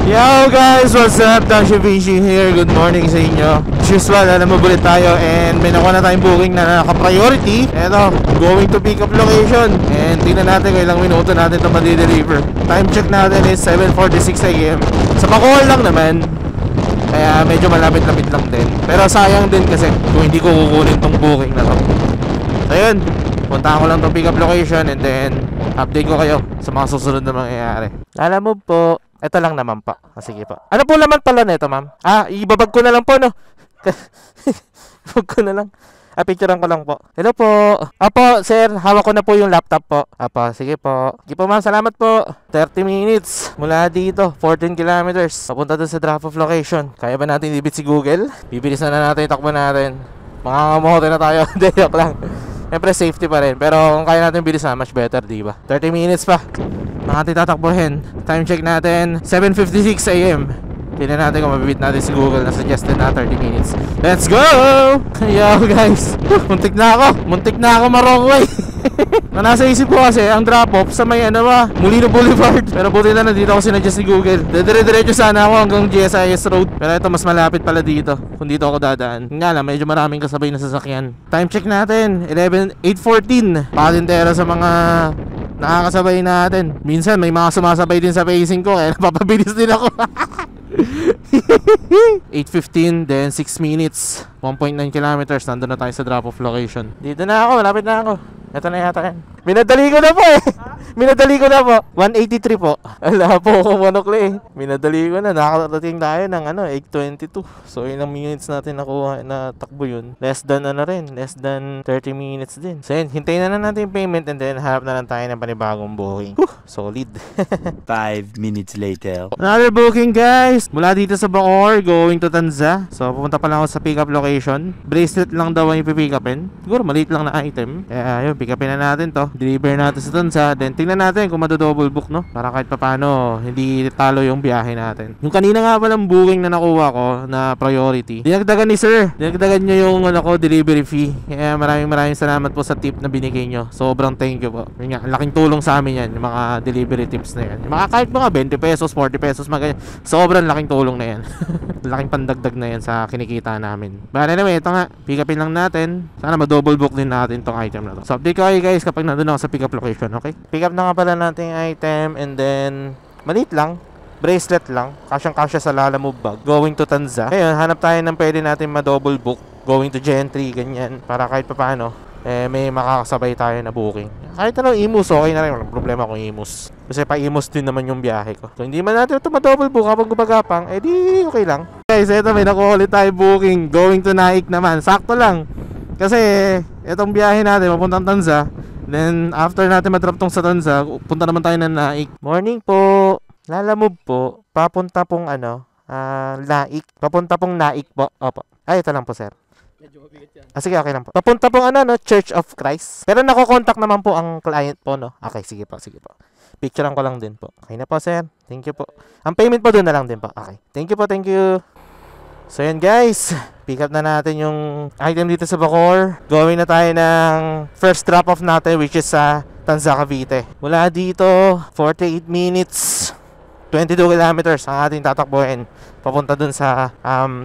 Yo guys, what's up? Tasha Fishing here. Good morning sa inyo. As usual, alam mo ulit tayo and may nakuha na tayong booking na naka-priority. Eto, going to pick up location. And tingnan natin kung ilang minuto natin ito ma-deliver. Time check natin is 7:46 AM. Sa Bacoor lang naman, kaya medyo malapit-lapit lang din. Pero sayang din kasi kung hindi ko kukunin tong booking na to. So yun, punta ko lang tong pick up location and then update ko kayo sa mga susunod na mangyayari. Alam mo po, ito lang naman pa. Sige po. Ano po naman pala nito, ma'am? Ibabag ko na lang po, no? Ibabag ko na lang. Picturean ko lang po. Hello po. Apo, sir, hawak ko na po yung laptop po. Apo, sige po. Sige po, ma'am, salamat po. 30 minutes mula dito, 14 kilometers. Papunta dun sa drop-off location. Kaya ba natin ibit si Google? Bibilis na natin yung takbo natin. Makakamote na tayo. Joke lang. Siyempre, safety pa rin. Pero kung kaya natin bilis na, much better, diba? 30 minutes pa. Mga tatakbuhin. Time check natin 7:56 AM. Tingnan natin kung mabibit natin si Google na suggested na 30 minutes. Let's go! Yo guys, muntik na ako ma-wrong way. Nasa isip ko kasi ang drop-off sa may Molino Boulevard. Pero buti na nandito ako sinadjust ni Google. Dire-diretso sana ako hanggang GSIS Road. Pero ito mas malapit pala dito kung dito ako dadaan. Nga lang, medyo maraming kasabay na sasakyan. Time check natin 8:14. Patintera sa mga nakakasabay natin. Minsan may mga sumasabay din sa pacing ko, kaya napapabilis din ako. 8:15, then 6 minutes, 1.9 kilometers. Nandun na tayo sa drop-off location. Dito na ako, malapit na ako. Ito na yata yan. Minadali ko na po eh. Minadali ko na po. 183 po. Ala po kung manokli eh. Minadali ko na. Nakarating tayo ng 8:22. So ilang minutes natin nakuha na takbo yun. Less than less than 30 minutes din. So yun, hintayin na natin yung payment and then harap na lang tayo ng panibagong booking. Solid. 5 minutes later. Another booking guys. Mula dito sa Bacoor, going to Tanza. So pupunta pa lang ako sa pick-up location. Bracelet lang daw ang ipipick upin. Siguro maliit lang na item. Kaya yun, pick upin na natin to. Deliver natin sa Tanza. Then tingnan natin kung madodouble book, no? Para kahit papano hindi talo yung biyahe natin. Yung kanina nga palang booking na nakuha ko na priority, dinagdagan ni sir. Dinagdagan nyo yung delivery fee. Kaya maraming salamat po sa tip na binigay nyo. Sobrang thank you po. Yun nga, laking tulong sa amin yan, yung mga delivery tips na yan. Yung mga kahit mga 20 pesos, 40 pesos, sobrang laking tulong na yan. Laking pandagdag na yan sa kinikita namin. But anyway, ito nga, pick upin lang natin. Sana ma-double book din natin tong item na to. So update ko kayo guys kapag nandun ako sa pick up location, okay? Pick up na nga pala natin yung item and then maliit lang, bracelet lang, kasyang-kasya sa Lalamove bag, going to Tanza. Ngayon, hanap tayo ng pwede natin ma-double book, going to Gentry, ganyan, para kahit papaano may makakasabay tayo na booking. Kahit Imus, okay na rin. Walang problema kung Imus. Kasi pa Imus din naman yung biyahe ko. So hindi man natin ito ma-double book kapag gumagapang, di okay lang. Guys, ito may nakuha ulit tayo booking, going to Naik naman. Sakto lang. Kasi itong biyahe natin papuntang Tanza. Then after natin ma-drop tong sa Tanza, punta naman tayo ng Naik. Morning po. Lalamove po. Papunta pong Naik. Papunta pong Naik po. Opo. Ito lang po sir. Medyo mabigat yan. Sige, okay lang po. Papunta pong Church of Christ. Pero nakokontak naman po ang client po, no? Okay, sige po. Picturean ko lang din po. Okay na po, sir. Thank you po. Ang payment po doon na lang din po. Okay. Thank you po, thank you. So, yan guys. Pick up na natin yung item dito sa Bacoor. Going na tayo ng first drop-off natin, which is sa Tanza, Cavite. Mula dito, 48 minutes. 22 kilometers ang ating tatakbuhin papunta dun sa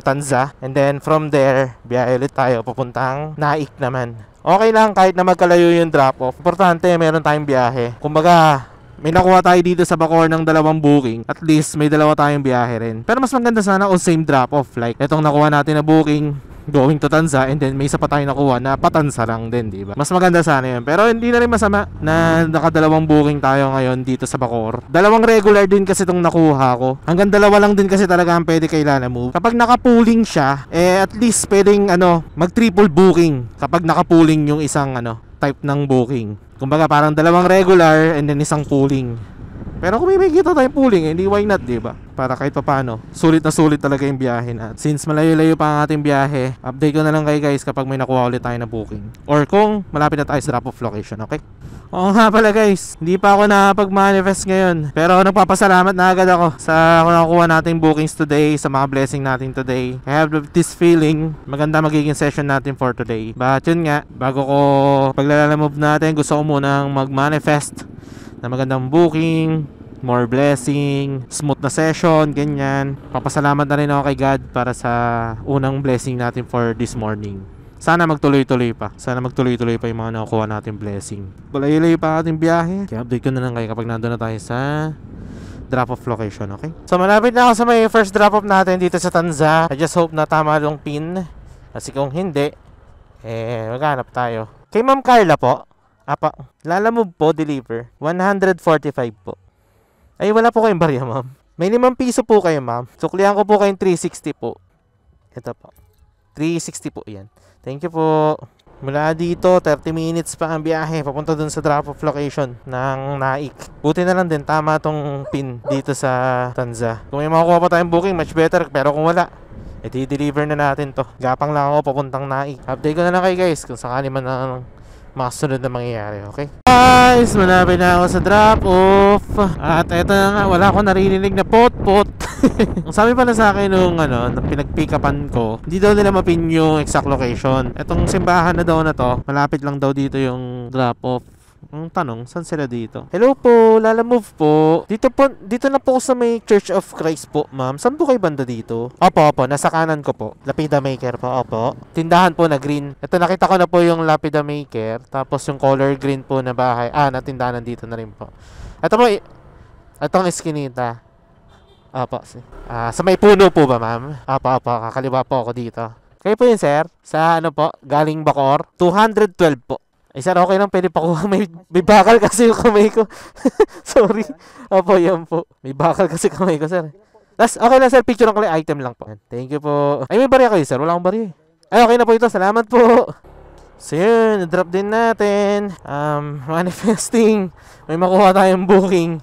Tanza. And then from there, biyahe ulit tayo papuntang Naik naman. Okay lang kahit na magkalayo yung drop-off. Importante, meron tayong biyahe. Kumbaga, may nakuha tayo dito sa Bacoor ng 2 booking. At least, may 2 tayong biyahe rin. Pero mas maganda sana kung same drop-off. Like, itong nakuha natin na booking, going to Tanza, and then may isa pa tayo nakuha na patansa lang din, di ba? Mas maganda sana yun. Pero hindi na rin masama na naka-2 booking tayo ngayon dito sa Bacoor. 2 regular din kasi itong nakuha ko. Hanggang 2 lang din kasi talaga ang pwede kay Lalamove. Kapag naka-pooling siya, at least pwedeng mag-triple booking kapag naka-pooling yung isang type ng booking. Kumbaga parang 2 regular and then isang pooling. Pero kung may makikita tayong pooling, hindi why not, diba? Para kahit pa paano, sulit na sulit talaga yung biyahe natin. Since malayo-layo pa ang ating biyahe, update ko na lang kayo guys kapag may nakuha ulit tayo na booking. Or kung malapit na tayo sa drop-off location, okay? Oo nga pala guys, hindi pa ako nakapag-manifest ngayon. Pero nagpapasalamat na agad ako sa nakuha nating bookings today, sa mga blessing natin today. I have this feeling, maganda magiging session natin for today. But yun nga, bago ko paglalamove natin, gusto ko munang mag-manifest na magandang booking, more blessing, smooth na session, ganyan. Papasalamat na rin ako kay God para sa unang blessing natin for this morning. Sana magtuloy-tuloy pa. Sana magtuloy-tuloy pa yung mga nakukuha natin blessing. Balay-lay pa ating biyahe. Kaya update ko na lang kayo kapag nandun na tayo sa drop-off location, okay? So malapit na ako sa may first drop-off natin dito sa Tanza. I just hope na tama yung pin. Kasi kung hindi, maghanap tayo. Kay Ma'am Carla po, Lalamove po, deliver. 145 po. Ay, wala po kayong barya, ma'am. May 5 piso po kayo, ma'am. Suklihan ko po kayong 360 po. Ito po. 360 po yan. Thank you po. Mula dito, 30 minutes pa ang biyahe papunta dun sa drop-off location ng Naik. Buti na lang din, tama tong pin dito sa Tanza. Kung may makukuha pa tayong booking, much better. Pero kung wala, i-deliver na natin to. Gapang lang ako papuntang Naik. Update ko na lang kayo guys kung sakali man na mga sunod na mangyayari, okay? Guys, malapit na ako sa drop-off. At eto na nga, wala akong naririnig na pot-pot. Ang sabi pala sa akin nung pinag-pick upan ko, hindi daw nila mapin yung exact location. Etong simbahan na daw na to, malapit lang daw dito yung drop-off. Ang tanong, saan sila dito? Hello po, Lalamove po. Dito na po sa may Church of Christ po, ma'am. Saan po kayo banda dito? Opo, nasa kanan ko po. Lapida Maker po, opo. Tindahan po na green. Ito, nakita ko na po yung Lapida Maker. Tapos yung color green po na bahay. Na tindahan dito na rin po. Ito po, itong eskinita. Opo, sa may puno po ba, ma'am? Opo, kakaliwa po ako dito. Kayo po yun, sir? Sa po, galing Bacoor? 212 po. Ay sir, okay lang, pwede pa kuha. May bakal kasi yung kamay ko. Sorry. Opo, yan po. May bakal kasi kamay ko, sir. Okay lang, sir. Picture lang ko lang. Item lang po. Thank you po. Ay, may barya kayo, sir. Wala akong barya. Ay, okay na po ito. Salamat po. So yun, drop din natin. Manifesting. May makuha tayong booking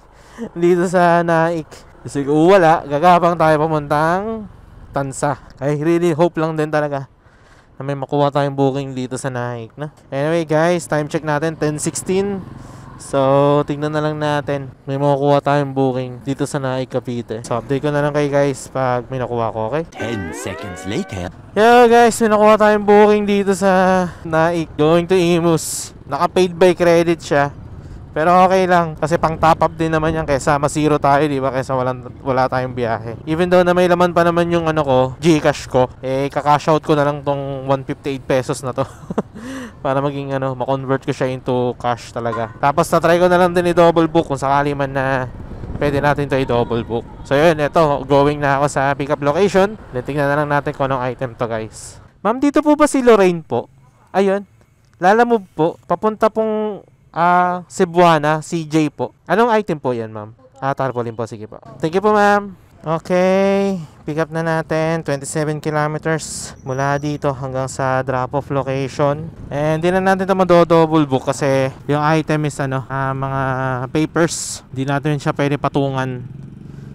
dito sa Naik. Kasi kung wala, gagapang tayo pamuntang Tansa. I really hope lang din talaga na may makuha tayong booking dito sa Naik na. Anyway guys, time check natin 10:16. So tingnan na lang natin may makukuha tayong booking dito sa Naik, Cavite. So update ko na lang kayo guys pag may nakuha ko, okay? 10 seconds later. Yeah guys, may nakuha tayong booking dito sa Naik, going to Imus. Naka-paid by credit siya. Pero okay lang kasi pang top up din naman yan kaysa masiro tayo, di ba? Kaysa wala tayong biyahe. Even though na may laman pa naman yung GCash ko, kaka-cash out ko na lang tong 158 pesos na to. Para maging ma-convert ko siya into cash talaga. Tapos na-try ko na lang din i-double book kung sakali man na pwede natin to i-double book. So yun, eto, going na ako sa pickup location. Then tingnan na lang natin kung anong item to guys. Ma'am, dito po ba si Lorraine po? Ayun, Lalamove po. Papunta pong Cebuana, CJ po. Anong item po yan, ma'am? Tarpaulin po. Sige po. Thank you po, ma'am. Okay. Pick up na natin. 27 kilometers mula dito hanggang sa drop-off location. And di na natin ito double book kasi yung item is mga papers. Di natin siya pwede patungan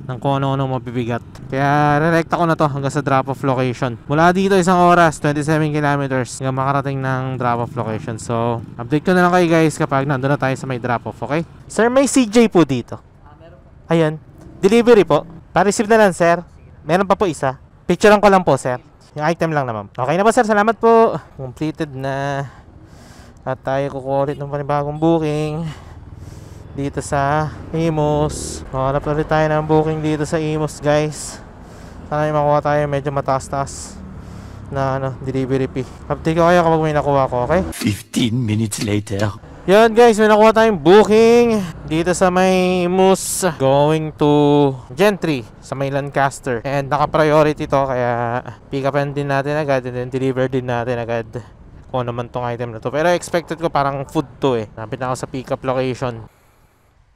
ng kung ano-ano mabibigat. Kaya rerekta ko na to hanggang sa drop-off location. Mula dito 1 oras, 27 kilometers hanggang makarating ng drop-off location. So, update ko na lang kayo guys kapag nandun na tayo sa may drop-off, okay? Sir, may CJ po dito. Ayan. Delivery po. Pa-receive na lang, sir. Meron pa po isa. Picturean ko lang po, sir. Yung item lang naman. Okay na ba, sir? Salamat po. Completed na. At tayo kukuha ulit ng panibagong booking dito sa Imus. Hanap ulit tayo ng booking dito sa Imus guys. Sana may makuha tayo medyo mataas-taas na delivery fee. Update ko kayo kapag may nakuha ko, okay? 15 minutes later. Yan guys, may nakuha tayong booking dito sa may Imus going to Gentry sa may Lancaster. And naka-priority to kaya pick upin din natin agad and then deliver din natin agad kung naman tong item na to. Pero expected ko parang food to Napit na ako sa pick up location.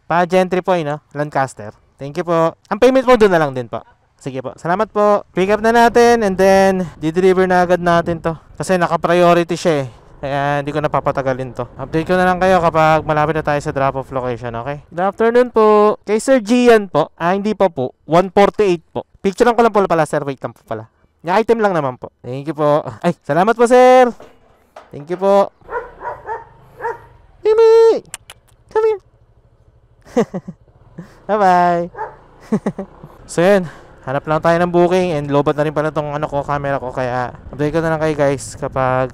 Pa-Gentry po Lancaster. Thank you po. Ang payment mo doon na lang din po. Sige po. Salamat po. Pick up na natin and then di-deliver na agad natin to. Kasi naka-priority siya Kaya hindi ko na papatagalin to. Update ko na lang kayo kapag malapit na tayo sa drop-off location, okay? Good afternoon po. Kay Sir Gian po. Hindi pa po. 148 po. Picture lang ko lang po pala, sir. Wait lang po pala. Yung item lang naman po. Thank you po. Ay, salamat po, sir. Thank you po. Mimi! Come here. Bye-bye. So yun, hanap lang tayo ng booking and lobat na rin pala tong camera ko. Kaya update ko na lang kayo guys kapag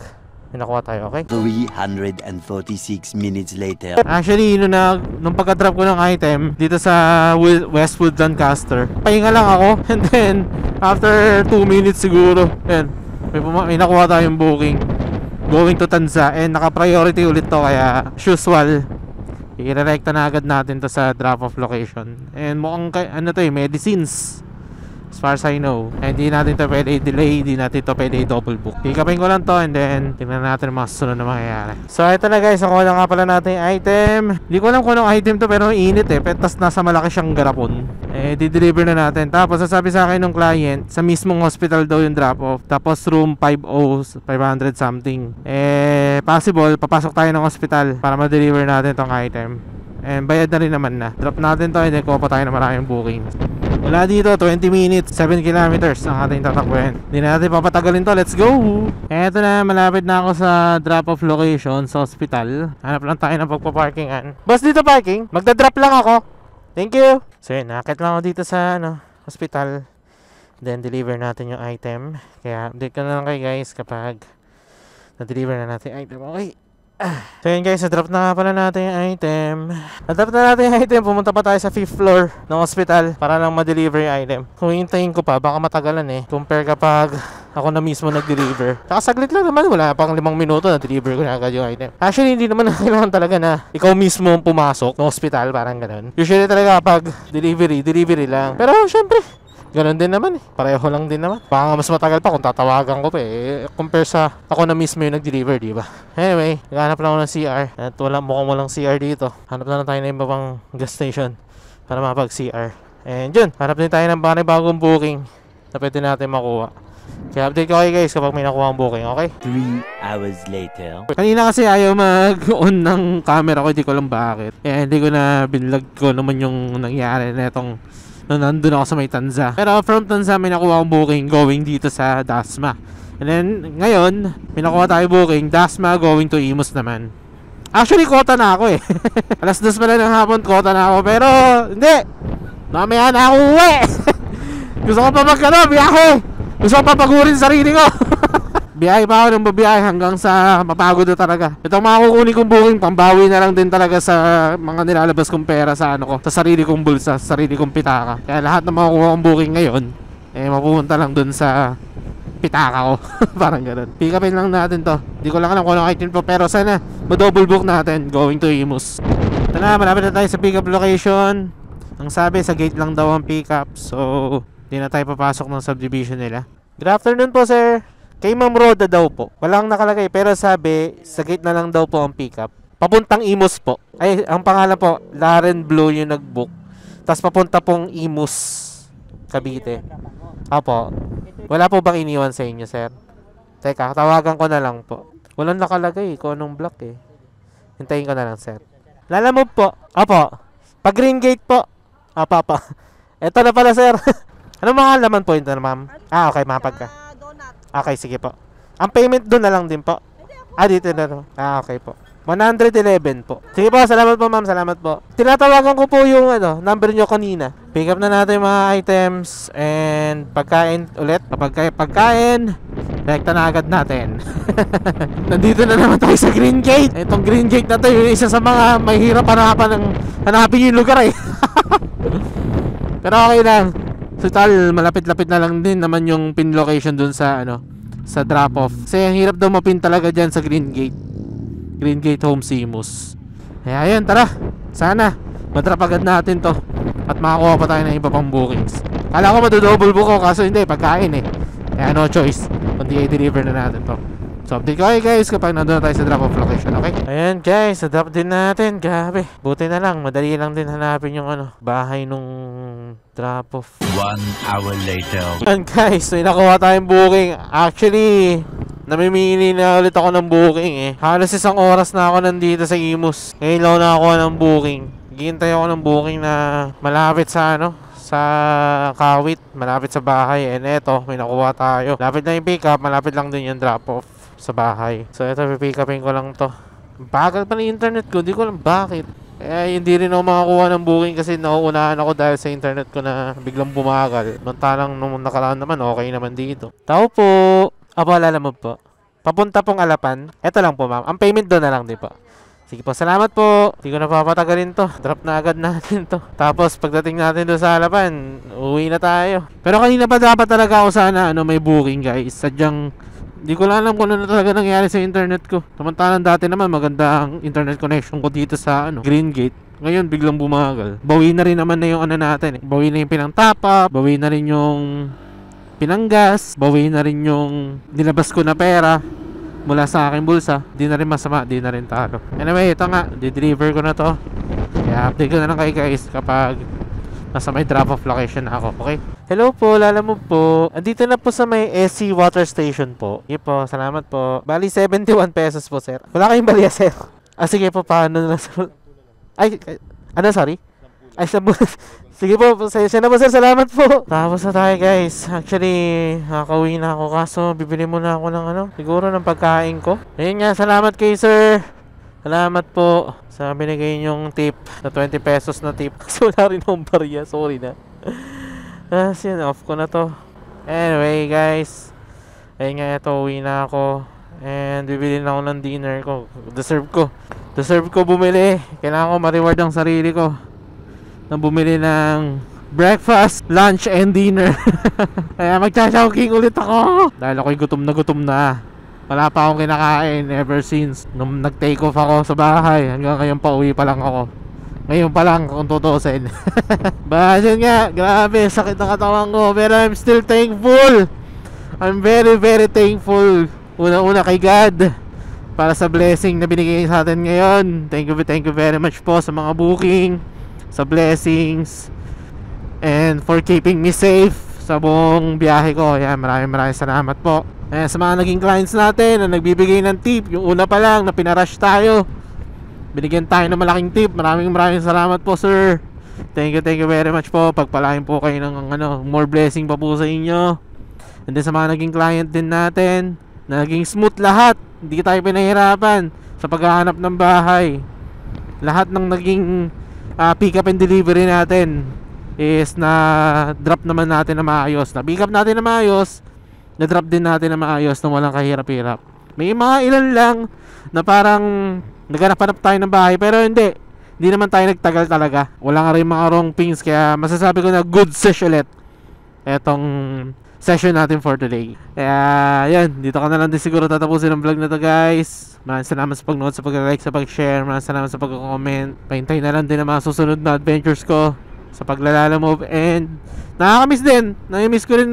may nakuha tayo, okay? 346 minutes later. Actually, nung pagka-drop ko ng item dito sa Westwood Lancaster, pahinga lang ako. And then, after 2 minutes siguro, yan, may nakuha tayong booking going to Tanza. And naka-priority ulit to, kaya usual, i-rerekta na agad natin to sa drop-off location. And mukhang, ano to medicines, as far as I know. Hindi natin to pwede delay, hindi natin to pwede double book. Pick-upin ko lang to and then tingnan natin mga susunod na mangyayari. So ito na guys, nakuha na nga pala natin yung item. Hindi ko alam kung anong item to pero init Tapos nasa malaki siyang garapon. Di-deliver na natin. Tapos sasabi sa akin ng client, sa mismong hospital daw yung drop-off. Tapos room 500 something. Possible, papasok tayo ng hospital para ma-deliver natin tong item. And bayad na rin naman na. Drop natin to and then kuha pa tayo ng maraming booking. Wala dito, 20 minutes, 7 kilometers ang ating tatakbuhin. Hindi na natin papatagalin to, let's go! Eto na, malapit na ako sa drop-off location sa hospital. Hanap lang tayo ng pagpaparkingan. Boss, dito parking? Magda-drop lang ako. Thank you! So yun, nakakit lang ako dito sa hospital. Then deliver natin yung item. Kaya update ko na lang kayo guys kapag na-deliver na natin yung item. Okay. So yun guys, na-drop na nga pala natin yung item. Na-drop na natin yung item, pumunta pa tayo sa 5th floor ng hospital para lang ma-deliver yung item. Kung hintayin ko pa, baka matagalan compare kapag ako na mismo nag-deliver. Saka saglit lang naman, wala pang 5 minuto na-deliver ko na agad yung item. Actually, hindi naman kailangan talaga na ikaw mismo pumasok ng hospital, parang ganun. Usually talaga kapag delivery lang. Pero syempre, ganun din naman pareho lang din naman. Baka mas matagal pa kung tatawagan ko pa compare sa ako na mismo yung nag-deliver, diba? Anyway, naghanap lang ako ng CR. At mukhang walang CR dito. Hanap na lang tayo ng iba pang gas station para mapag-CR. And yun, hanap din tayo ng bagong booking na pwede natin makuha. Kaya update ko kayo guys kapag may nakuha ang booking, okay? 3 hours later. Kanina kasi ayaw mag-on ng camera ko, hindi ko alam bakit. Hindi ko na binlog ko naman yung nangyari na itong nandun ako sa may Tanza. Pero from Tanza may nakuha akong booking going dito sa Dasma. And then ngayon may nakuha tayo booking Dasma going to Imus naman. Actually kota na ako Alas 2 pala ng hapon, kota na ako. Pero hindi, mamaya na ako uwi. Gusto ko pa biyahe. Gusto ko pa pagurin sarili ko. Biyahe pa ako ng babiyahe hanggang sa mapagod na talaga. Itong mga kukunin kong booking, pambawi na lang din talaga sa mga nilalabas kong pera sa sa sarili kong bulsa, sa sarili kong pitaka. Kaya lahat ng makukuha kong booking ngayon, mapupunta lang dun sa pitaka ko. Parang ganun. Pick upin lang natin to. Hindi ko lang alam kung anong item po, pero sana ma-double book natin going to Imus. Ito na, malapit na tayo sa pick up location. Ang sabi, sa gate lang daw ang pick up. So, hindi na tayo papasok ng subdivision nila. Good afternoon po, sir. Kay Ma'am Roda daw po. Walang nakalagay pero sabi sa gate na lang daw po ang pick up. Papuntang Imus po. Ay, ang pangalan po, Lauren Blue yung nag-book. Tapos papunta pong Imus, Cavite. Opo. Wala po bang iniwan sa inyo, sir? Teka, tawagan ko na lang po. Walang nakalagay kung anong block Hintayin ko na lang, sir. Lalamove po. Opo. Pag green gate po. Opo. Ito na pala, sir. Anong mga laman po ito, ma'am? Okay, mapag ka. Okay, sige po. Ang payment doon na lang din po. Dito na no. Okay po. 111 po. Sige po, salamat po ma'am, salamat po. Tinatawagan ko po yung number nyo kanina. Pick up na natin mga items and pagkain ulit. Kapag pagkain, direkta na agad natin. Nandito na naman tayo sa Green Gate. Itong Green Gate na to, yung isa sa mga mahirap hanapin yung lugar Pero okay lang. Total, malapit-lapit na lang din naman yung pin location dun sa sa drop-off. Kasi ang hirap daw mapin talaga dyan sa Green Gate. Green Gate Home Imus. Kaya ayun, tara. Sana madrap agad natin to at makakuha pa tayo ng iba pang bookings. Kala ko madodouble book ko, kaso hindi, pagkain Kaya no choice, kundi i-deliver na natin to. So update ko kayo guys kapag nandun na tayo sa drop-off location, okay? Ayan guys, na-drop din natin. Grabe, buti na lang, madali lang din hanapin yung bahay nung drop-off. 1 hour later. Ayan guys, may nakuha tayong booking. Actually, namimili na ulit ako ng booking Halos 1 oras na ako nandito sa Imus. Ngayon lang nakakuha ng booking. Hihintay ako ng booking na malapit sa sa Kawit, malapit sa bahay. And eto, may nakuha tayo. Malapit na yung pick up, malapit lang din yung drop-off sa bahay. So eto, pipick upin ko lang to. Bagal pa ng internet ko, hindi ko alam bakit. Hindi rin ako makakuha ng booking kasi nauunahan ako dahil sa internet ko na biglang bumagal. Mantalang nung nakaraan naman, okay naman dito. Tao po. Alala mo po. Papunta pong Alapan. Ito lang po ma'am. Ang payment doon na lang din po. Sige po, salamat po. Hindi ko na papatagalin to. Drop na agad natin to. Tapos pagdating natin doon sa Alapan, uwi na tayo. Pero kanina pa dapat talaga ako sana may booking guys. Sadyang hindi ko lang alam kung ano talaga nangyari sa internet ko. Samantalang dati naman maganda ang internet connection ko dito sa Green Gate. Ngayon biglang bumagal. Bawi na rin naman na yung natin. Bawi na yung pinang-top up. Bawi na rin yung pinanggas. Bawi na rin yung nilabas ko na pera mula sa aking bulsa. Di na rin masama. Di na rin talo. Anyway, ito nga. Di-deliver ko na to. Kaya update ko na lang kayo guys kapag nasa may drop-off location na ako. Okay? Hello po, Lalamove po. Andito na po sa may SC Water Station po. Sige po, salamat po. Bali 71 pesos po sir. Wala kayong baliya sir. Sige po, paano na sir? Ay, sorry? Ay, sige po, pasensya na po sir, salamat po. Tapos na tayo guys. Actually, nakakauwi na ako kaso bibili muna ako ng siguro ng pagkain ko. Ayun nga, salamat kay sir. Salamat po sa binigay niyong tip na 20 pesos na tip. So, wala rin akong barya, sorry na. Yun, off ko na to. Anyway guys, ayun nga, ito, uwi na ako. And bibili na ako ng dinner ko. Deserve ko bumili. Kailangan ko ma-reward ang sarili ko na bumili ng breakfast, lunch, and dinner. Kaya magcha-chowking ulit ako dahil ako'y gutom na. Wala pa akong kinakain ever since nung nag-take off ako sa bahay. Hanggang ngayon pa uwi pa lang ako. Ngayon pa lang kung tutusin. But yun nga, grabe, sakit ng katawan ko. Pero I'm still thankful. I'm very very thankful. Una-una kay God para sa blessing na binigay sa atin ngayon. Thank you very much po sa mga booking, sa blessings, and for keeping me safe sa buong biyahe ko. Yan, maraming salamat po. Sa mga naging clients natin na nagbibigay ng tip. Yung una pa lang na pinarush tayo, binigyan tayo ng malaking tip. Maraming salamat po sir. Thank you very much po. Pagpalain po kayo ng more blessing pa po sa inyo. And then sa mga naging client din natin, naging smooth lahat. Hindi tayo pinahirapan sa paghahanap ng bahay. Lahat ng naging pick up and delivery natin is na drop naman natin na maayos. Na pick up natin na maayos, na drop din natin na maayos na walang kahirap-hirap. May mga ilan lang na parang naghanap-hanap tayo ng bahay pero hindi naman tayo nagtagal talaga. Wala nga rin mga wrong pings, kaya masasabi ko na good sesh ulit etong session natin for today. Kaya yan, dito ka na lang din siguro tatapusin ang vlog na to guys. Maraming salamat sa pag-note, sa pag-like, sa pag-share. Maraming salamat sa pag-comment. Pahintay na lang din ang mga susunod na adventures ko sa Paglalamove. And nakakamiss din. Nami-miss ko rin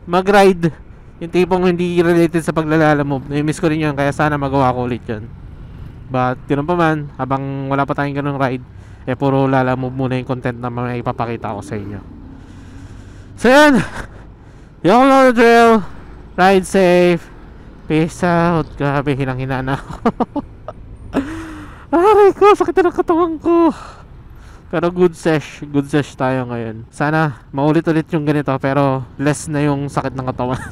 mag-ride. Yung tipong hindi related sa Paglalamove. Nami-miss ko rin yun, kaya sana magawa ko ulit yun. But ganoon pa man, habang wala pa tayong ganung ride, puro Lalamove muna yung content na may ipapakita ko sa inyo. So yan, yung Lord Drill, ride safe, peace out. Grabe, hinang-hina na ako. Aray ko, sakit na ng katawan ko. Pero good sesh tayo ngayon. Sana maulit-ulit yung ganito pero less na yung sakit ng katawan.